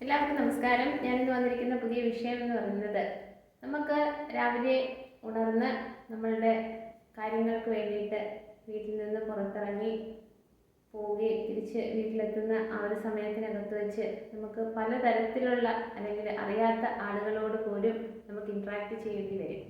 എല്ലാവർക്കും നമസ്കാരം. ഞാനിന്ന് വന്നിരിക്കുന്ന പുതിയ വിഷയം എന്ന് പറയുന്നത്, നമുക്ക് രാവിലെ ഉണർന്ന് നമ്മളുടെ കാര്യങ്ങൾക്ക് വേണ്ടിയിട്ട് വീട്ടിൽ നിന്ന് പുറത്തിറങ്ങി പോവുകയും തിരിച്ച് വീട്ടിലെത്തുന്ന ആ ഒരു സമയത്തിനകത്ത് വെച്ച് നമുക്ക് പലതരത്തിലുള്ള അല്ലെങ്കിൽ അറിയാത്ത ആളുകളോട് പോലും നമുക്ക് ഇൻട്രാക്ട് ചെയ്യേണ്ടി വരും.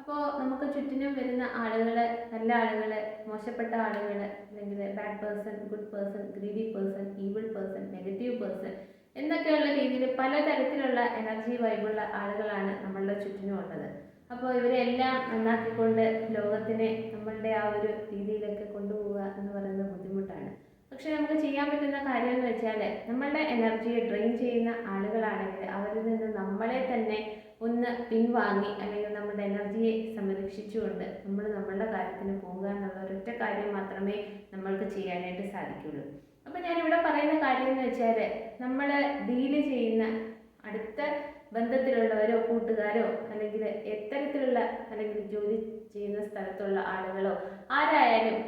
അപ്പോൾ നമുക്ക് ചുറ്റിനും വരുന്ന ആളുകൾ, നല്ല ആളുകൾ, മോശപ്പെട്ട ആളുകൾ, അല്ലെങ്കിൽ bad person, good person, greedy person, evil person, negative person എന്നൊക്കെയുള്ള രീതിയിൽ പലതരത്തിലുള്ള എനർജി വൈബുള്ള ആളുകളാണ് നമ്മളുടെ ചുറ്റിനും ഉള്ളത്. അപ്പോൾ ഇവരെല്ലാം നന്നാക്കിക്കൊണ്ട് ലോകത്തിനെ നമ്മളുടെ ആ ഒരു രീതിയിലൊക്കെ കൊണ്ടുപോവുക എന്ന് പറയുന്നത് ബുദ്ധിമുട്ടാണ്. പക്ഷെ നമുക്ക് ചെയ്യാൻ പറ്റുന്ന കാര്യം എന്ന് വെച്ചാൽ, നമ്മളുടെ എനർജിയെ ഡ്രെയിൻ ചെയ്യുന്ന ആളുകളാണെങ്കിൽ അവരിൽ നിന്ന് നമ്മളെ തന്നെ ഒന്ന് പിൻവാങ്ങി, അല്ലെങ്കിൽ നമ്മുടെ എനർജിയെ സംരക്ഷിച്ചുകൊണ്ട് നമ്മൾ നമ്മളുടെ കാര്യത്തിന് പോവുക എന്നുള്ള ഒരൊറ്റ കാര്യം മാത്രമേ നമ്മൾക്ക് ചെയ്യാനായിട്ട് സാധിക്കുള്ളൂ. അപ്പം ഞാനിവിടെ പറയുന്ന കാര്യം എന്ന് വെച്ചാൽ, നമ്മൾ ഡീല് ചെയ്യുന്ന അടുത്ത ബന്ധത്തിലുള്ളവരോ കൂട്ടുകാരോ അല്ലെങ്കിൽ എത്തരത്തിലുള്ള അല്ലെങ്കിൽ ജോലി ചെയ്യുന്ന സ്ഥലത്തുള്ള ആളുകളോ ആരായാലും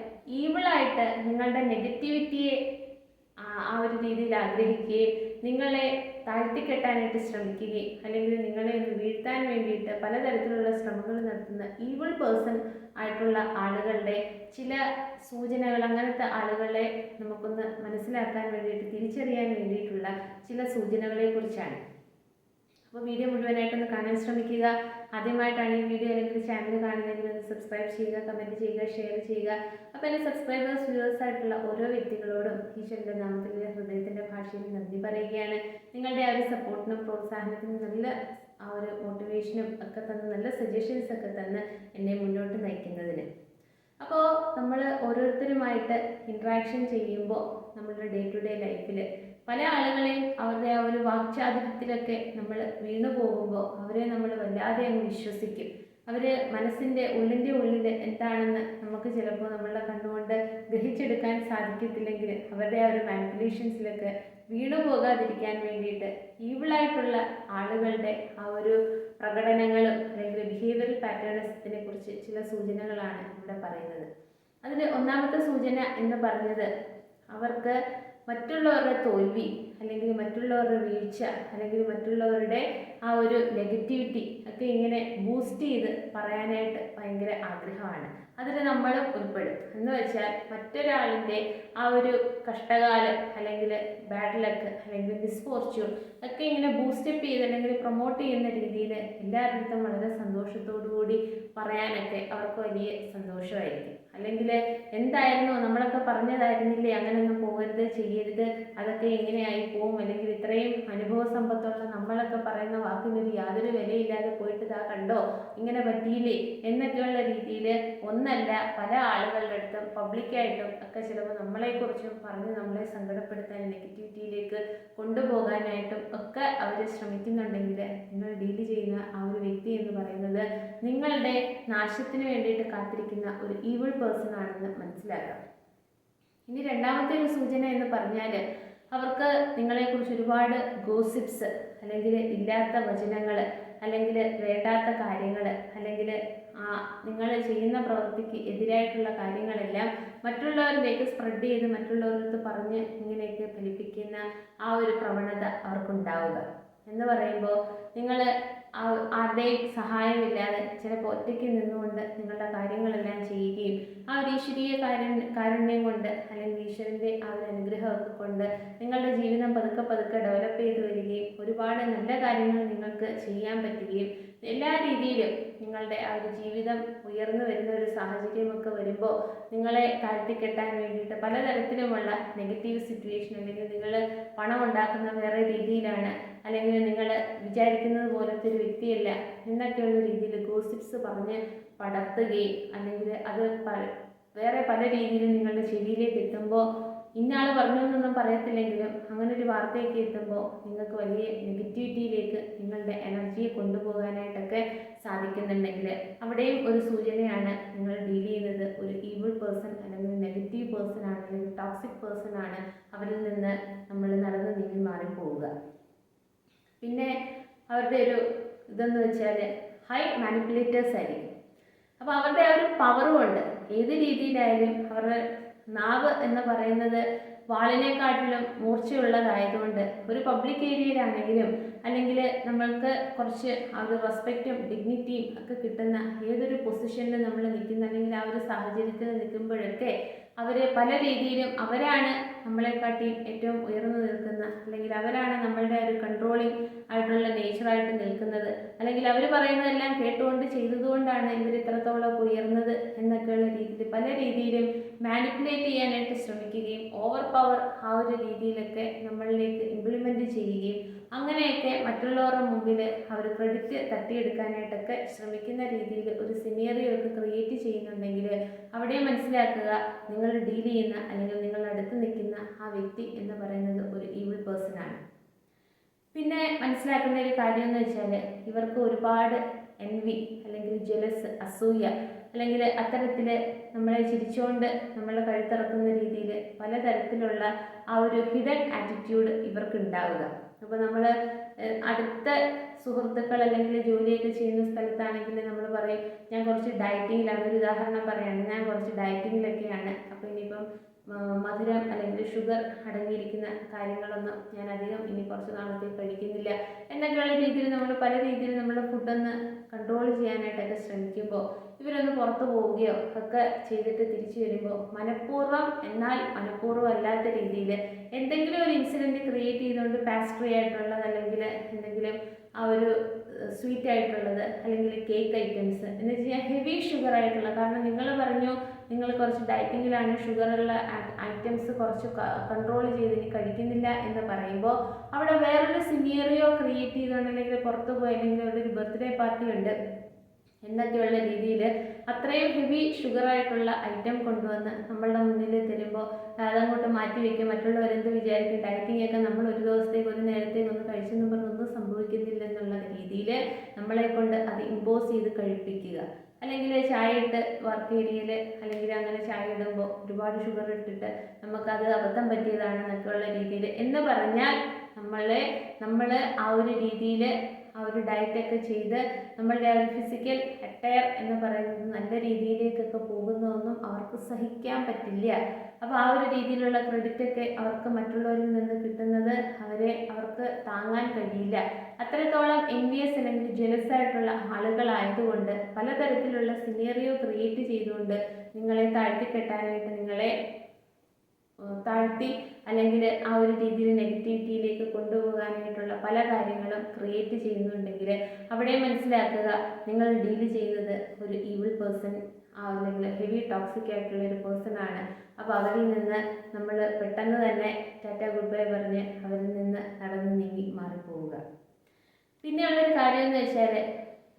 ഈവിളായിട്ട് നിങ്ങളുടെ നെഗറ്റിവിറ്റിയെ ആ ഒരു രീതിയിൽ ആഗ്രഹിക്കുകയും നിങ്ങളെ താഴ്ത്തിക്കെട്ടാനായിട്ട് ശ്രമിക്കുകയും അല്ലെങ്കിൽ നിങ്ങളെ ഒന്ന് വീഴ്ത്താൻ വേണ്ടിയിട്ട് പലതരത്തിലുള്ള ശ്രമങ്ങൾ നടത്തുന്ന ഈവിൾ പേഴ്സൺ ആയിട്ടുള്ള ആളുകളുടെ ചില സൂചനകൾ, അങ്ങനത്തെ ആളുകളെ നമുക്കൊന്ന് മനസ്സിലാക്കാൻ വേണ്ടിയിട്ട്, തിരിച്ചറിയാൻ വേണ്ടിയിട്ടുള്ള ചില സൂചനകളെ കുറിച്ചാണ്. അപ്പോൾ വീഡിയോ മുഴുവനായിട്ടൊന്ന് കാണാൻ ശ്രമിക്കുക. ആദ്യമായിട്ടാണ് ഈ വീഡിയോ അല്ലെങ്കിൽ ചാനൽ കാണുന്നതെങ്കിൽ ഒന്ന് സബ്സ്ക്രൈബ് ചെയ്യുക, കമൻറ്റ് ചെയ്യുക, ഷെയർ ചെയ്യുക. അപ്പോൾ എൻ്റെ സബ്സ്ക്രൈബേഴ്സ്, വ്യൂവേഴ്സ് ആയിട്ടുള്ള ഓരോ വ്യക്തികളോടും ഈശ്വരൻ്റെ നാമത്തിൽ ഹൃദയത്തിൻ്റെ ഭാഷയിൽ നന്ദി പറയുകയാണ്. നിങ്ങളുടെ ആ ഒരു സപ്പോർട്ടിനും പ്രോത്സാഹനത്തിനും, നല്ല ആ ഒരു മോട്ടിവേഷനും ഒക്കെ തന്ന്, നല്ല സജഷൻസ് ഒക്കെ തന്ന് എന്നെ മുന്നോട്ട് നയിക്കുന്നതിന്. അപ്പോൾ നമ്മൾ ഓരോരുത്തരുമായിട്ട് ഇൻട്രാക്ഷൻ ചെയ്യുമ്പോൾ നമ്മളുടെ ഡേ ടു ഡേ ലൈഫിൽ പല ആളുകളെയും അവരുടെ ആ ഒരു വാക്ചാതുര്യത്തിലൊക്കെ നമ്മൾ വീണു പോകുമ്പോൾ അവരെ നമ്മൾ വല്ലാതെ അങ്ങ് വിശ്വസിക്കും. അവർ മനസ്സിൻ്റെ ഉള്ളിൽ എന്താണെന്ന് നമുക്ക് ചിലപ്പോൾ നമ്മളുടെ കണ്ണുകൊണ്ട് ഗ്രഹിച്ചെടുക്കാൻ സാധിക്കത്തില്ലെങ്കിൽ അവരുടെ ആ ഒരു മാനിപ്പുലേഷൻസിലൊക്കെ വീണു പോകാതിരിക്കാൻ വേണ്ടിയിട്ട് ഈവിളായിട്ടുള്ള ആളുകളുടെ ആ ഒരു പ്രകടനങ്ങളും അല്ലെങ്കിൽ ബിഹേവിയറൽ പാറ്റേൺസിനെ കുറിച്ച് ചില സൂചനകളാണ് ഇവിടെ പറയുന്നത്. അതിൽ ഒന്നാമത്തെ സൂചന എന്ന് പറഞ്ഞത്, അവർക്ക് മറ്റുള്ളവരുടെ തോൽവി അല്ലെങ്കിൽ മറ്റുള്ളവരുടെ വീഴ്ച അല്ലെങ്കിൽ മറ്റുള്ളവരുടെ ആ ഒരു നെഗറ്റിവിറ്റി ഒക്കെ ഇങ്ങനെ ബൂസ്റ്റ് ചെയ്ത് പറയാനായിട്ട് ഭയങ്കര ആഗ്രഹമാണ്. അതിൽ നമ്മളും ഉൾപ്പെടും. എന്ന് വെച്ചാൽ മറ്റൊരാളിൻ്റെ ആ ഒരു കഷ്ടകാലം അല്ലെങ്കിൽ ബാഡ് ലക്ക് അല്ലെങ്കിൽ മിസ്ഫോർച്യൂൺ ഒക്കെ ഇങ്ങനെ ബൂസ്റ്റപ്പ് ചെയ്ത് അല്ലെങ്കിൽ പ്രൊമോട്ട് ചെയ്യുന്ന രീതിയിൽ എല്ലാവരുടെ വളരെ സന്തോഷത്തോടു കൂടി പറയാനൊക്കെ അവർക്ക് വലിയ സന്തോഷമായിരിക്കും. അല്ലെങ്കിൽ എന്തായിരുന്നോ നമ്മളൊക്കെ പറഞ്ഞതായിരുന്നില്ലേ, അങ്ങനെയൊന്നും പോകരുത്, ചെയ്യരുത്, അതൊക്കെ എങ്ങനെയായി പോവും, അല്ലെങ്കിൽ ഇത്രയും അനുഭവ സമ്പത്തുള്ള നമ്മളൊക്കെ പറയുന്ന വാക്കിനൊരു യാതൊരു വിലയില്ലാതെ പോയിട്ട് ഇതാ കണ്ടോ ഇങ്ങനെ പറ്റിയില്ലേ എന്നൊക്കെയുള്ള രീതിയിൽ ഒന്നല്ല പല ആളുകളുടെ അടുത്തും പബ്ലിക്കായിട്ടും ഒക്കെ ചിലപ്പോൾ നമ്മളെക്കുറിച്ചും പറഞ്ഞ് നമ്മളെ സങ്കടപ്പെടുത്താൻ, നെഗറ്റിവിറ്റിയിലേക്ക് കൊണ്ടുപോകാനായിട്ടും ഒക്കെ അവർ ശ്രമിക്കുന്നുണ്ടെങ്കിൽ നിങ്ങൾ ഡീല് ചെയ്യുന്ന ആ ഒരു വ്യക്തി എന്ന് പറയുന്നത് നിങ്ങളുടെ നാശത്തിന് വേണ്ടിയിട്ട് കാത്തിരിക്കുന്ന ഒരു ഈവിൾ പേഴ്സൺ ആണെന്ന് മനസ്സിലാക്കാം. ഇനി രണ്ടാമത്തെ ഒരു സൂചന എന്ന് പറഞ്ഞാൽ, അവർക്ക് നിങ്ങളെക്കുറിച്ച് ഒരുപാട് ഗോസിപ്സ് അല്ലെങ്കിൽ ഇല്ലാത്ത വചനങ്ങൾ അല്ലെങ്കിൽ വേണ്ടാത്ത കാര്യങ്ങൾ അല്ലെങ്കിൽ നിങ്ങൾ ചെയ്യുന്ന പ്രവൃത്തിക്ക് എതിരായിട്ടുള്ള കാര്യങ്ങളെല്ലാം മറ്റുള്ളവരിലേക്ക് സ്പ്രെഡ് ചെയ്ത് മറ്റുള്ളവർക്ക് പറഞ്ഞ് ഇങ്ങനെയൊക്കെ ഫലിപ്പിക്കുന്ന ആ ഒരു പ്രവണത അവർക്കുണ്ടാവുക. എന്ന് പറയുമ്പോൾ നിങ്ങൾ ആരുടെയും സഹായമില്ലാതെ ചിലപ്പോൾ ഒറ്റയ്ക്ക് നിന്നുകൊണ്ട് നിങ്ങളുടെ കാര്യങ്ങളെല്ലാം ചെയ്യുകയും ആ ഒരു ഈശ്വരീയ കാരുണ്യം കൊണ്ട് അല്ലെങ്കിൽ ഈശ്വരൻ്റെ ആ ഒരു അനുഗ്രഹമൊക്കെ കൊണ്ട് നിങ്ങളുടെ ജീവിതം പതുക്കെ ഡെവലപ്പ് ചെയ്ത് വരികയും ഒരുപാട് നല്ല കാര്യങ്ങൾ നിങ്ങൾക്ക് ചെയ്യാൻ പറ്റുകയും എല്ലാ രീതിയിലും നിങ്ങളുടെ ആ ഒരു ജീവിതം ഉയർന്നു വരുന്ന ഒരു സാഹചര്യമൊക്കെ വരുമ്പോൾ നിങ്ങളെ താഴ്ത്തിക്കെട്ടാൻ വേണ്ടിയിട്ട് പലതരത്തിലുമുള്ള നെഗറ്റീവ് സിറ്റുവേഷൻ, അല്ലെങ്കിൽ നിങ്ങൾ പണം ഉണ്ടാക്കുന്ന വേറെ രീതിയിലാണ്, അല്ലെങ്കിൽ നിങ്ങൾ വിചാരിക്കുന്നത് പോലത്തെ ഒരു വ്യക്തിയല്ല എന്നൊക്കെയുള്ള രീതിയിൽ ഗോസിപ്സ് പറഞ്ഞ് പടർത്തുകയും അല്ലെങ്കിൽ അത് വേറെ പല രീതിയിലും നിങ്ങളുടെ ചെവിയിലേക്ക് എത്തുമ്പോൾ, ഇന്നയാൾ പറഞ്ഞു എന്നൊന്നും പറയത്തില്ലെങ്കിലും അങ്ങനെ ഒരു വാർത്തയൊക്കെ എത്തുമ്പോൾ നിങ്ങൾക്ക് വലിയ നെഗറ്റിവിറ്റിയിലേക്ക് നിങ്ങളുടെ എനർജിയെ കൊണ്ടുപോകാനായിട്ടൊക്കെ സാധിക്കുന്നുണ്ടെങ്കിൽ അവിടെയും ഒരു സൂചനയാണ് നിങ്ങൾ ഡീൽ ചെയ്യുന്നത് ഒരു ഈവിൾ പേഴ്സൺ അല്ലെങ്കിൽ നെഗറ്റീവ് പേഴ്സൺ ആണ്, അല്ലെങ്കിൽ ടോക്സിക് പേഴ്സൺ ആണ്. അവരിൽ നിന്ന് നമ്മൾ നടന്ന് നീങ്ങി മാറിപ്പോവുക. പിന്നെ അവരുടെ ഒരു ഇതെന്ന് വെച്ചാൽ ഹൈ മാനിപ്പുലേറ്റേഴ്സ് ആയിരിക്കും. അപ്പോൾ അവരുടെ ആ ഒരു പവറും ഉണ്ട്. ഏത് രീതിയിലായാലും അവരുടെ നാവ് എന്ന് പറയുന്നത് വാളിനെക്കാട്ടിലും മൂർച്ചയുള്ളതായതുകൊണ്ട് ഒരു പബ്ലിക് ഏരിയയിലാണെങ്കിലും അല്ലെങ്കിൽ നമ്മൾക്ക് കുറച്ച് ആ ഒരു റെസ്പെക്റ്റും ഡിഗ്നിറ്റിയും ഒക്കെ കിട്ടുന്ന ഏതൊരു പൊസിഷനിൽ നമ്മൾ നിൽക്കുന്ന അല്ലെങ്കിൽ ആ ഒരു സാഹചര്യത്തിൽ നിൽക്കുമ്പോഴൊക്കെ അവർ പല രീതിയിലും അവരാണ് നമ്മളെക്കാട്ടിയും ഏറ്റവും ഉയർന്നു നിൽക്കുന്ന, അല്ലെങ്കിൽ അവരാണ് നമ്മളുടെ ഒരു കൺട്രോളിങ് ആയിട്ടുള്ള നേച്ചറായിട്ട് നിൽക്കുന്നത്, അല്ലെങ്കിൽ അവർ പറയുന്നതെല്ലാം കേട്ടുകൊണ്ട് ചെയ്തതുകൊണ്ടാണ് ഇവർ ഇത്രത്തോളം ഉയർന്നത് എന്നൊക്കെയുള്ള രീതിയിൽ പല രീതിയിലും മാനിപ്പുലേറ്റ് ചെയ്യാനായിട്ട് ശ്രമിക്കുകയും ഓവർ പവർ ആ ഒരു രീതിയിലൊക്കെ നമ്മളിലേക്ക് ഇംപ്ലിമെൻറ്റ് ചെയ്യുകയും അങ്ങനെയൊക്കെ മറ്റുള്ളവരുടെ മുമ്പിൽ അവർ ക്രെഡിറ്റ് തട്ടിയെടുക്കാനായിട്ടൊക്കെ ശ്രമിക്കുന്ന രീതിയിൽ ഒരു സിനേറിയോ ഒക്കെ ക്രിയേറ്റ് ചെയ്യുന്നുണ്ടെങ്കിൽ അവിടെ മനസ്സിലാക്കുക, നിങ്ങൾ ഡീൽ ചെയ്യുന്ന അല്ലെങ്കിൽ നിങ്ങളുടെ അടുത്ത് നിൽക്കുന്ന ആ വ്യക്തി എന്ന് പറയുന്നത് ഒരു ഈവിൾ പേഴ്സൺ ആണ്. പിന്നെ മനസ്സിലാക്കേണ്ട ഒരു കാര്യം എന്ന് വെച്ചാൽ ഇവർക്ക് ഒരുപാട് എൻവി അല്ലെങ്കിൽ ജെലസ്, അസൂയ, അല്ലെങ്കിൽ അത്തരത്തിൽ നമ്മളെ ചിരിച്ചുകൊണ്ട് നമ്മളെ കഴുത്തിറക്കുന്ന രീതിയിൽ പലതരത്തിലുള്ള ആ ഒരു ഹിഡൻ ആറ്റിറ്റ്യൂഡ് ഇവർക്ക് ഉണ്ടാവുക. അപ്പോൾ നമ്മൾ അടുത്ത സുഹൃത്തുക്കൾ അല്ലെങ്കിൽ ജോലിയൊക്കെ ചെയ്യുന്ന സ്ഥലത്താണെങ്കിൽ നമ്മൾ പറയും, ഞാൻ കുറച്ച് ഡയറ്റിങ്ങിലാണ്, ഒരു ഉദാഹരണം പറയുകയാണ്, ഞാൻ കുറച്ച് ഡയറ്റിങ്ങിലൊക്കെയാണ്, അപ്പോൾ ഇനിയിപ്പം മധുരം അല്ലെങ്കിൽ ഷുഗർ അടങ്ങിയിരിക്കുന്ന കാര്യങ്ങളൊന്നും ഞാൻ അധികം ഇനി കുറച്ച് നാളത്തേക്ക് കഴിക്കുന്നില്ല എന്നൊക്കെയുള്ള രീതിയിൽ നമ്മൾ പല രീതിയിൽ നമ്മുടെ ഫുഡൊന്ന് കൺട്രോൾ ചെയ്യാനായിട്ടൊക്കെ ശ്രമിക്കുമ്പോൾ ഇവരൊന്ന് പുറത്തു പോവുകയോ ഒക്കെ ചെയ്തിട്ട് തിരിച്ചു വരുമ്പോൾ മനഃപൂർവ്വം എന്നാൽ മനഃപൂർവ്വം അല്ലാത്ത രീതിയിൽ എന്തെങ്കിലും ഒരു ഇൻസിഡൻറ്റ് ക്രിയേറ്റ് ചെയ്തുകൊണ്ട് പാസ്ട്രി ആയിട്ടുള്ളത് അല്ലെങ്കിൽ എന്തെങ്കിലും ആ ഒരു സ്വീറ്റ് ആയിട്ടുള്ളത് അല്ലെങ്കിൽ കേക്ക് ഐറ്റംസ് എന്ന് വെച്ച് കഴിഞ്ഞാൽ ഹെവി ഷുഗർ ആയിട്ടുള്ള, കാരണം നിങ്ങൾ പറഞ്ഞു നിങ്ങൾ കുറച്ച് ഡയറ്റിങ്ങിലാണ്, ഷുഗറുള്ള ഐറ്റംസ് കുറച്ച് കൺട്രോൾ ചെയ്ത് ഇനി കഴിക്കുന്നില്ല എന്ന് പറയുമ്പോൾ അവിടെ വേറൊരു സിനേറിയോ ക്രിയേറ്റ് ചെയ്തുകൊണ്ട് അല്ലെങ്കിൽ പുറത്തു പോയി അല്ലെങ്കിൽ അവിടെ ഒരു ബർത്ത്ഡേ പാർട്ടി ഉണ്ട് എന്നൊക്കെയുള്ള രീതിയിൽ അത്രയും ഹെവി ഷുഗറായിട്ടുള്ള ഐറ്റം കൊണ്ടുവന്ന് നമ്മളുടെ മുന്നിൽ തരുമ്പോൾ അതങ്ങോട്ട് മാറ്റി വയ്ക്കും. മറ്റുള്ളവരെന്ത് വിചാരിക്കും, ഡയറ്റിംഗ് ഒക്കെ നമ്മൾ ഒരു ദിവസത്തേക്ക് ഒരു നേരത്തേക്ക് ഒന്ന് കഴിച്ചെന്ന് പറഞ്ഞൊന്നും സംഭവിക്കുന്നില്ലെന്നുള്ള രീതിയിൽ നമ്മളെ കൊണ്ട് അത് ഇമ്പോസ് ചെയ്ത് കഴിപ്പിക്കുക. അല്ലെങ്കിൽ ചായ ഇട്ട് വർക്ക് ഏരിയയിൽ അല്ലെങ്കിൽ അങ്ങനെ ചായ ഇടുമ്പോൾ ഒരുപാട് ഷുഗർ ഇട്ടിട്ട് നമുക്കത് അബദ്ധം പറ്റിയതാണെന്നൊക്കെയുള്ള രീതിയിൽ എന്ന് പറഞ്ഞാൽ നമ്മൾ ആ ഒരു രീതിയിൽ ആ ഒരു ഡയറ്റൊക്കെ ചെയ്ത് നമ്മളുടെ ആ ഒരു ഫിസിക്കൽ അറ്റയർ എന്ന് പറയുന്നത് നല്ല രീതിയിലേക്കൊക്കെ പോകുന്നതൊന്നും അവർക്ക് സഹിക്കാൻ പറ്റില്ല. അപ്പോൾ ആ ഒരു രീതിയിലുള്ള ക്രെഡിറ്റൊക്കെ അവർക്ക് മറ്റുള്ളവരിൽ നിന്ന് കിട്ടുന്നത് അവർക്ക് താങ്ങാൻ കഴിയില്ല. അത്രത്തോളം എൻവിയസ് അല്ലെങ്കിൽ ജെലസ് ആയിട്ടുള്ള ആളുകളായതുകൊണ്ട് പലതരത്തിലുള്ള സിനേറിയോ ക്രിയേറ്റ് ചെയ്തുകൊണ്ട് നിങ്ങളെ താഴ്ത്തിക്കെട്ടാനായിട്ട്, നിങ്ങളെ താഴ്ത്തി അല്ലെങ്കിൽ ആ ഒരു രീതിയിൽ നെഗറ്റിവിറ്റിയിലേക്ക് കൊണ്ടുപോകാനായിട്ടുള്ള പല കാര്യങ്ങളും ക്രിയേറ്റ് ചെയ്യുന്നുണ്ടെങ്കിൽ അവിടെ മനസ്സിലാക്കുക, നിങ്ങൾ ഡീൽ ചെയ്യുന്നത് ഒരു ഈവിൾ പേഴ്സൺ അല്ലെങ്കിൽ ഹെവി ടോക്സിക് ആയിട്ടുള്ള ഒരു പേഴ്സൺ ആണ്. അപ്പോൾ അവരിൽ നിന്ന് നമ്മൾ പെട്ടെന്ന് തന്നെ ടാറ്റ ഗുഡ് ബൈ പറഞ്ഞ് അവരിൽ നിന്ന് നടന്ന് നീങ്ങി മാറിപ്പോവുക. പിന്നെയുള്ളൊരു കാര്യം എന്ന് വെച്ചാൽ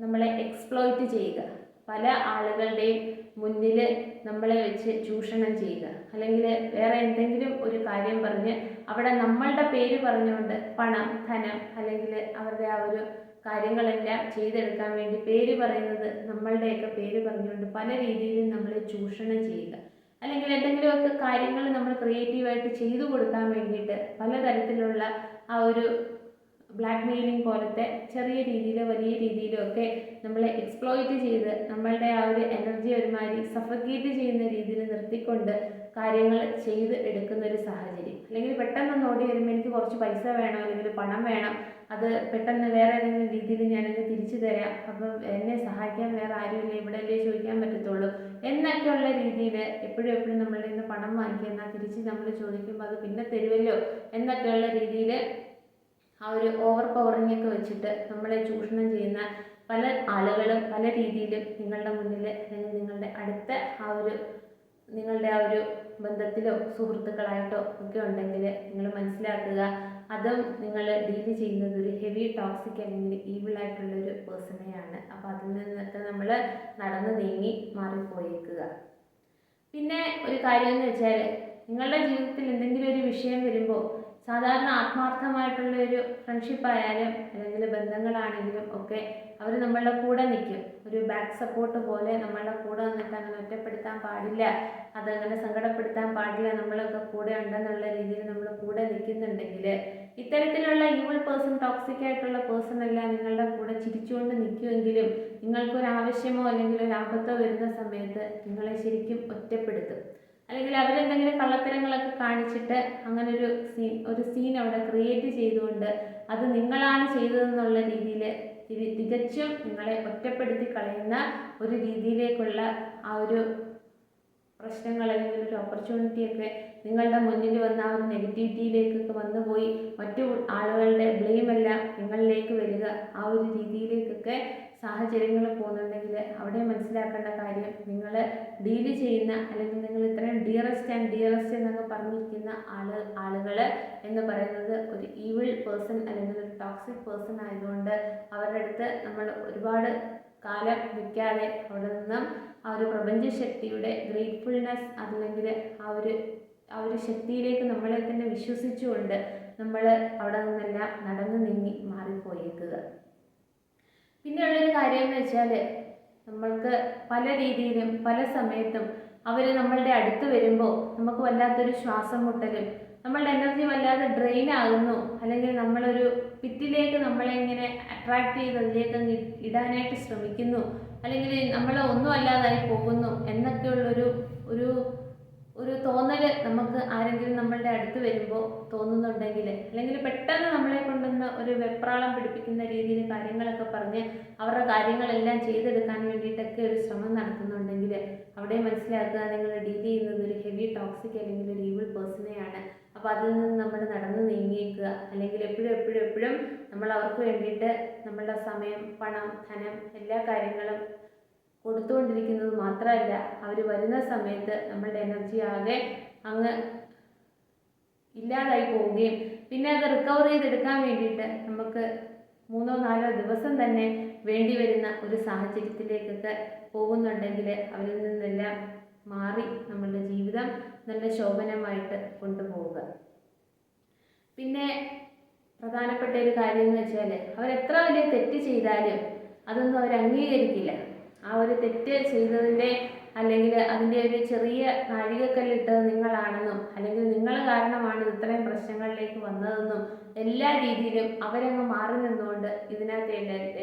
നമ്മളെ എക്സ്പ്ലോയിറ്റ് ചെയ്യുക, പല ആളുകളുടെയും മുന്നിൽ നമ്മളെ വെച്ച് ചൂഷണം ചെയ്യുക, അല്ലെങ്കിൽ വേറെ എന്തെങ്കിലും ഒരു കാര്യം പറഞ്ഞ് അവിടെ നമ്മളുടെ പേര് പറഞ്ഞുകൊണ്ട് പണം, ധനം അല്ലെങ്കിൽ അവരുടെ ആ ഒരു കാര്യങ്ങളെല്ലാം ചെയ്തെടുക്കാൻ വേണ്ടി പേര് പറയുന്നത് നമ്മളുടെയൊക്കെ പേര് പറഞ്ഞുകൊണ്ട് പല രീതിയിലും നമ്മളെ ചൂഷണം ചെയ്യുക, അല്ലെങ്കിൽ എന്തെങ്കിലുമൊക്കെ കാര്യങ്ങൾ നമ്മൾ ക്രിയേറ്റീവായിട്ട് ചെയ്തു കൊടുക്കാൻ വേണ്ടിയിട്ട് പലതരത്തിലുള്ള ആ ഒരു ബ്ലാക്ക് മെയിലിംഗ് പോലത്തെ ചെറിയ രീതിയിലോ വലിയ രീതിയിലോ ഒക്കെ നമ്മളെ എക്സ്പ്ലോയിറ്റ് ചെയ്ത് നമ്മളുടെ ആ ഒരു എനർജി ഒരുമാതിരി സഫക്കേറ്റ് ചെയ്യുന്ന രീതിയിൽ നിർത്തിക്കൊണ്ട് കാര്യങ്ങൾ ചെയ്ത് എടുക്കുന്ന ഒരു സാഹചര്യം, അല്ലെങ്കിൽ പെട്ടെന്ന് ഓടി വരുമ്പോൾ എനിക്ക് കുറച്ച് പൈസ വേണം അല്ലെങ്കിൽ പണം വേണം, അത് പെട്ടെന്ന് വേറെ ഏതെങ്കിലും രീതിയിൽ ഞാനത് തിരിച്ചു തരാം, അപ്പം എന്നെ സഹായിക്കാൻ വേറെ ആരുമില്ല, ഇവിടെ അല്ലേ ചോദിക്കാൻ പറ്റത്തുള്ളൂ എന്നൊക്കെയുള്ള രീതിയിൽ എപ്പോഴും നമ്മളുടെ നിന്ന് പണം വാങ്ങിക്കുക, എന്നാൽ തിരിച്ച് നമ്മൾ ചോദിക്കുമ്പോൾ അത് പിന്നെ തരുമല്ലോ എന്നൊക്കെയുള്ള രീതിയിൽ ആ ഒരു ഓവർ പവറിംഗ് ഒക്കെ വെച്ചിട്ട് നമ്മളെ ചൂഷണം ചെയ്യുന്ന പല ആളുകളും പല രീതിയിലും നിങ്ങളുടെ മുന്നിൽ അല്ലെങ്കിൽ നിങ്ങളുടെ അടുത്ത നിങ്ങളുടെ ആ ഒരു ബന്ധത്തിലോ സുഹൃത്തുക്കളായിട്ടോ ഒക്കെ ഉണ്ടെങ്കിൽ നിങ്ങൾ മനസ്സിലാക്കുക, അതും നിങ്ങൾ ഡീൽ ചെയ്യുന്നത് ഒരു ഹെവി ടോക്സിക് അല്ലെങ്കിൽ ഈവിളായിട്ടുള്ളൊരു പേഴ്സണെയാണ്. അപ്പോൾ അതിൽ നിന്നൊക്കെ നമ്മൾ നടന്ന് നീങ്ങി മാറിപ്പോയേക്കുക. പിന്നെ ഒരു കാര്യം എന്ന് വെച്ചാൽ നിങ്ങളുടെ ജീവിതത്തിൽ എന്തെങ്കിലും ഒരു വിഷയം വരുമ്പോൾ സാധാരണ ആത്മാർത്ഥമായിട്ടുള്ള ഒരു ഫ്രണ്ട്ഷിപ്പ് ആയാലും അല്ലെങ്കിൽ ബന്ധങ്ങളാണെങ്കിലും ഒക്കെ അവർ നമ്മളുടെ കൂടെ നിൽക്കും, ഒരു ബാക്ക് സപ്പോർട്ട് പോലെ നമ്മളുടെ കൂടെ നിന്നിട്ട് അങ്ങനെ ഒറ്റപ്പെടുത്താൻ പാടില്ല, അതങ്ങനെ സങ്കടപ്പെടുത്താൻ പാടില്ല, നമ്മളൊക്കെ കൂടെ ഉണ്ടെന്നുള്ള രീതിയിൽ നമ്മൾ കൂടെ നിൽക്കുന്നുണ്ടെങ്കിൽ ഇത്തരത്തിലുള്ള ഈവിൾ പേഴ്സൺ, ടോക്സിക് ആയിട്ടുള്ള പേഴ്സൺ അല്ല നിങ്ങളുടെ കൂടെ ചിരിച്ചുകൊണ്ട് നിൽക്കുമെങ്കിലും നിങ്ങൾക്കൊരാവശ്യമോ അല്ലെങ്കിൽ ഒരു ആപത്തോ വരുന്ന സമയത്ത് നിങ്ങളെ ശരിക്കും ഒറ്റപ്പെടുത്തും. അല്ലെങ്കിൽ അവരെന്തെങ്കിലും കള്ളത്തരങ്ങളൊക്കെ കാണിച്ചിട്ട് അങ്ങനെ ഒരു സീൻ അവിടെ ക്രിയേറ്റ് ചെയ്തുകൊണ്ട് അത് നിങ്ങളാണ് ചെയ്തതെന്നുള്ള രീതിയിൽ തികച്ചും നിങ്ങളെ ഒറ്റപ്പെടുത്തി കളയുന്ന ഒരു രീതിയിലേക്കുള്ള ആ ഒരു പ്രശ്നങ്ങൾ അല്ലെങ്കിൽ ഒരു ഓപ്പർച്യൂണിറ്റിയൊക്കെ നിങ്ങളുടെ മുന്നിൽ വന്ന ആ ഒരു നെഗറ്റിവിറ്റിയിലേക്കൊക്കെ വന്നു പോയി മറ്റു ആളുകളുടെ ബ്ലെയിമെല്ലാം നിങ്ങളിലേക്ക് വരിക, ആ ഒരു രീതിയിലേക്കൊക്കെ സാഹചര്യങ്ങൾ പോകുന്നുണ്ടെങ്കിൽ അവിടെ മനസ്സിലാക്കേണ്ട കാര്യം, നിങ്ങൾ ഡീല് ചെയ്യുന്ന അല്ലെങ്കിൽ നിങ്ങൾ ഇത്രയും ഡിയറസ്റ്റ് എന്നൊക്കെ പറഞ്ഞിരിക്കുന്ന ആളുകൾ എന്ന് പറയുന്നത് ഒരു ഈവിൾ പേഴ്സൺ അല്ലെങ്കിൽ ഒരു ടോക്സിക് പേഴ്സൺ ആയതുകൊണ്ട് അവരുടെ അടുത്ത് നമ്മൾ ഒരുപാട് കാലം നിൽക്കാതെ അവിടെ നിന്നും ആ ഒരു പ്രപഞ്ചശക്തിയുടെ ഗ്രേറ്റ്ഫുൾനെസ് അല്ലെങ്കിൽ ആ ഒരു ശക്തിയിലേക്ക് നമ്മളെ തന്നെ വിശ്വസിച്ചുകൊണ്ട് നമ്മൾ അവിടെ നിന്നെല്ലാം നടന്നു നീങ്ങി മാറിപ്പോയേക്കുക. പിന്നെയുള്ളൊരു കാര്യം എന്ന് വെച്ചാൽ, നമ്മൾക്ക് പല രീതിയിലും പല സമയത്തും അവർ നമ്മളുടെ അടുത്ത് വരുമ്പോൾ നമുക്ക് വല്ലാത്തൊരു ശ്വാസം മുട്ടലും നമ്മളുടെ എനർജി വല്ലാതെ ഡ്രെയിൻ ആകുന്നു, അല്ലെങ്കിൽ നമ്മളൊരു പിറ്റിലേക്ക് നമ്മളെ ഇങ്ങനെ അട്രാക്ട് ചെയ്ത് അതിലേക്ക് അങ്ങ് ഇടാനായിട്ട് ശ്രമിക്കുന്നു, അല്ലെങ്കിൽ നമ്മൾ ഒന്നും അല്ലാതായി പോകുന്നു എന്നൊക്കെയുള്ളൊരു ഒരു തോന്നൽ നമുക്ക് ആരെങ്കിലും നമ്മളുടെ അടുത്ത് വരുമ്പോൾ തോന്നുന്നുണ്ടെങ്കിൽ, അല്ലെങ്കിൽ പെട്ടെന്ന് നമ്മളെ കൊണ്ടുവന്ന് ഒരു വെപ്രാളം പിടിപ്പിക്കുന്ന രീതിയിൽ കാര്യങ്ങളൊക്കെ പറഞ്ഞ് അവരുടെ കാര്യങ്ങളെല്ലാം ചെയ്തെടുക്കാൻ വേണ്ടിയിട്ടൊക്കെ ഒരു ശ്രമം നടത്തുന്നുണ്ടെങ്കിൽ അവിടെ മനസ്സിലാക്കുക, നിങ്ങൾ ഡീൽ ചെയ്യുന്നത് ഒരു ഹെവി ടോക്സിക് അല്ലെങ്കിൽ ഒരു ഈവിൾ പേഴ്സണെയാണ്. അപ്പോൾ അതിൽ നിന്ന് നമ്മൾ നടന്നു നീങ്ങിയേക്കുക. അല്ലെങ്കിൽ എപ്പോഴും നമ്മൾ അവർക്ക് വേണ്ടിയിട്ട് നമ്മളുടെ സമയം, പണം, ധനം എല്ലാ കാര്യങ്ങളും കൊടുത്തുകൊണ്ടിരിക്കുന്നത് മാത്രമല്ല, അവർ വരുന്ന സമയത്ത് നമ്മളുടെ എനർജി ആകെ അങ്ങ് ഇല്ലാതായി പോവുകയും പിന്നെ അത് റിക്കവർ ചെയ്തെടുക്കാൻ വേണ്ടിയിട്ട് നമുക്ക് 3-4 ദിവസം തന്നെ വേണ്ടി വരുന്ന ഒരു സാഹചര്യത്തിലേക്കൊക്കെ പോകുന്നുണ്ടെങ്കിൽ അവരിൽ നിന്നെല്ലാം മാറി നമ്മളുടെ ജീവിതം നല്ല ശോഭനമായിട്ട് കൊണ്ടുപോവുക. പിന്നെ പ്രധാനപ്പെട്ട ഒരു കാര്യം എന്ന് വെച്ചാൽ, അവരെത്ര വലിയ തെറ്റ് ചെയ്താലും അതൊന്നും അവർ അംഗീകരിക്കില്ല. ആ ഒരു തെറ്റ് ചെയ്തതിൻ്റെ അല്ലെങ്കിൽ അതിൻ്റെ ഒരു ചെറിയ നാഴികക്കല്ലിട്ടത് നിങ്ങളാണെന്നും അല്ലെങ്കിൽ നിങ്ങൾ കാരണമാണ് ഇത്രയും പ്രശ്നങ്ങളിലേക്ക് വന്നതെന്നും എല്ലാ രീതിയിലും അവരങ്ങ് മാറി നിന്നുകൊണ്ട് ഇതിനകത്ത്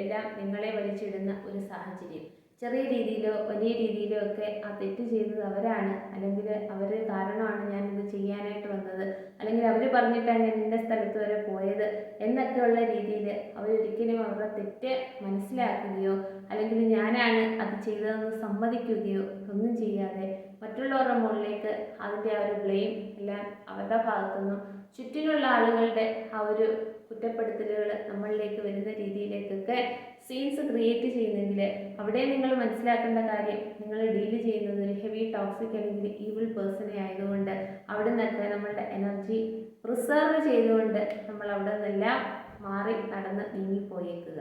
എല്ലാം നിങ്ങളെ വലിച്ചിടുന്ന ഒരു സാഹചര്യം. ചെറിയ രീതിയിലോ വലിയ രീതിയിലോ ഒക്കെ ആ തെറ്റ് ചെയ്തത് അവരാണ്, അല്ലെങ്കിൽ അവർ കാരണമാണ് ഞാനിത് ചെയ്യാനായിട്ട് വന്നത്, അല്ലെങ്കിൽ അവർ പറഞ്ഞിട്ടാണ് ഞാൻ ഇന്ന സ്ഥലത്ത് വരെ പോയത് എന്നൊക്കെയുള്ള രീതിയിൽ അവരൊരിക്കലും അവരുടെ തെറ്റ് മനസ്സിലാക്കുകയോ അല്ലെങ്കിൽ ഞാനാണ് അത് ചെയ്തതെന്ന് സമ്മതിക്കുകയോ ഒന്നും ചെയ്യാതെ മറ്റുള്ളവരുടെ മുകളിലേക്ക് അതിൻ്റെ ആ ഒരു ബ്ലെയിം എല്ലാം അവരുടെ ഭാഗത്തുനിന്നും ചുറ്റിനുള്ള ആളുകളുടെ ആ ഒരു കുറ്റപ്പെടുത്തലുകൾ നമ്മളിലേക്ക് വരുന്ന രീതിയിലേക്കൊക്കെ സീൻസ് ക്രിയേറ്റ് ചെയ്യുന്നെങ്കിൽ അവിടെ നിങ്ങൾ മനസ്സിലാക്കേണ്ട കാര്യം, നിങ്ങൾ ഡീൽ ചെയ്യുന്നത് ഒരു ഹെവി ടോക്സിക് അല്ലെങ്കിൽ ഈവിൾ പേഴ്സണെ ആയതുകൊണ്ട് അവിടെ നിന്നൊക്കെ നമ്മളുടെ എനർജി പ്രിസർവ് ചെയ്തുകൊണ്ട് നമ്മൾ അവിടെ നിന്നെല്ലാം മാറി നടന്ന് നീങ്ങിപ്പോയേക്കുക.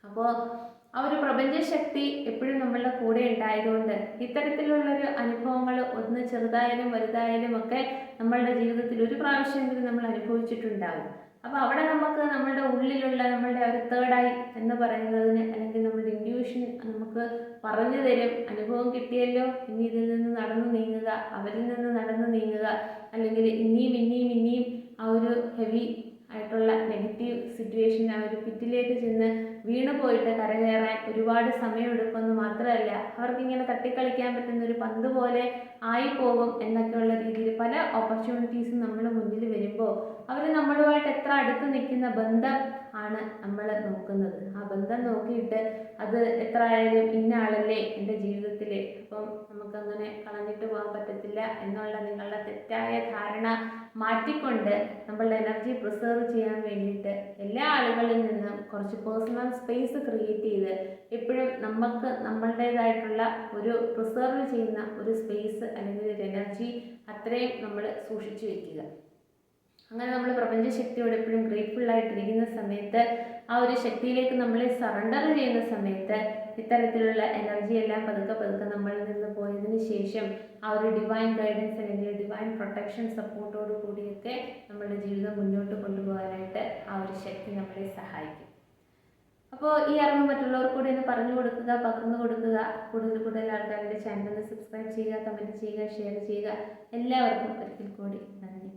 അപ്പോൾ ആ ഒരു പ്രപഞ്ചശക്തി എപ്പോഴും നമ്മളുടെ കൂടെ ഉണ്ടായതുകൊണ്ട് ഇത്തരത്തിലുള്ളൊരു അനുഭവങ്ങൾ ഒന്ന് ചെറുതായാലും വലുതായാലും ഒക്കെ നമ്മളുടെ ജീവിതത്തിൽ ഒരു പ്രാവശ്യമെങ്കിലും നമ്മൾ അനുഭവിച്ചിട്ടുണ്ടാകും. അപ്പോൾ അവിടെ നമുക്ക് നമ്മളുടെ ഉള്ളിലുള്ള നമ്മളുടെ ഒരു തേർഡ് ഐ എന്ന് പറയുന്നതിന് അല്ലെങ്കിൽ നമ്മുടെ ഇൻഡ്യൂഷൻ നമുക്ക് പറഞ്ഞു തരും, അനുഭവം കിട്ടിയല്ലോ, ഇനി ഇതിൽ നിന്ന് നടന്നു നീങ്ങുക, അവരിൽ നിന്ന് നടന്നു നീങ്ങുക, അല്ലെങ്കിൽ ഇനിയും ആ ഒരു ഹെവി ആയിട്ടുള്ള നെഗറ്റീവ് സിറ്റുവേഷൻ ആ ഒരു പിറ്റിലേക്ക് ചെന്ന് വീണു പോയിട്ട് കരകയറാൻ ഒരുപാട് സമയമെടുക്കുമെന്ന് മാത്രമല്ല, അവർക്കിങ്ങനെ തട്ടിക്കളിക്കാൻ പറ്റുന്ന ഒരു പന്ത് പോലെ ആയി പോകും എന്നൊക്കെയുള്ള രീതിയിൽ പല ഓപ്പർച്യൂണിറ്റീസും നമ്മൾ മുന്നിൽ വരുമ്പോൾ അവർ നമ്മളുമായിട്ട് എത്ര അടുത്ത് നിൽക്കുന്ന ബന്ധം ആണ് നമ്മൾ നോക്കുന്നത്. ആ ബന്ധം നോക്കിയിട്ട് അത് എത്ര ആയാലും ഇന്ന ആളല്ലേ എൻ്റെ ജീവിതത്തിൽ, അപ്പം നമുക്കങ്ങനെ കളഞ്ഞിട്ട് പോകാൻ പറ്റത്തില്ല എന്നുള്ള നിങ്ങളുടെ തെറ്റായ ധാരണ മാറ്റിക്കൊണ്ട് നമ്മളുടെ എനർജി പ്രിസർവ് ചെയ്യാൻ വേണ്ടിയിട്ട് എല്ലാ ആളുകളിൽ നിന്നും കുറച്ച് പേഴ്സണൽ സ്പേസ് ക്രിയേറ്റ് ചെയ്ത് എപ്പോഴും നമുക്ക് നമ്മളുടേതായിട്ടുള്ള ഒരു പ്രിസർവ് ചെയ്യുന്ന ഒരു സ്പേസ് അല്ലെങ്കിൽ ഒരു എനർജി അത്രയും നമ്മൾ സൂക്ഷിച്ചു വയ്ക്കുക. അങ്ങനെ നമ്മൾ പ്രപഞ്ചശക്തിയോട് എപ്പോഴും ഗ്രേറ്റ്ഫുൾ ആയിട്ടിരിക്കുന്ന സമയത്ത്, ആ ഒരു ശക്തിയിലേക്ക് നമ്മളെ സറണ്ടർ ചെയ്യുന്ന സമയത്ത് ഇത്തരത്തിലുള്ള എനർജി എല്ലാം പതുക്കെ നമ്മളിൽ നിന്ന് പോയതിന് ശേഷം ആ ഒരു ഡിവൈൻ ഗൈഡൻസ് അല്ലെങ്കിൽ ഡിവൈൻ പ്രൊട്ടക്ഷൻ സപ്പോർട്ടോട് കൂടിയൊക്കെ നമ്മളുടെ ജീവിതം മുന്നോട്ട് കൊണ്ടുപോകാനായിട്ട് ആ ഒരു ശക്തി നമ്മളെ സഹായിക്കും. അപ്പോൾ ഈ അറിവ് മറ്റുള്ളവർക്ക് കൂടി ഒന്ന് പറഞ്ഞു കൊടുക്കുക, പകർന്നു കൊടുക്കുക. കൂടുതൽ ആൾക്കാരുടെ ചാനൽ സബ്സ്ക്രൈബ് ചെയ്യുക, കമൻറ്റ് ചെയ്യുക, ഷെയർ ചെയ്യുക. എല്ലാവർക്കും ഒരിക്കൽ കൂടി നന്ദി.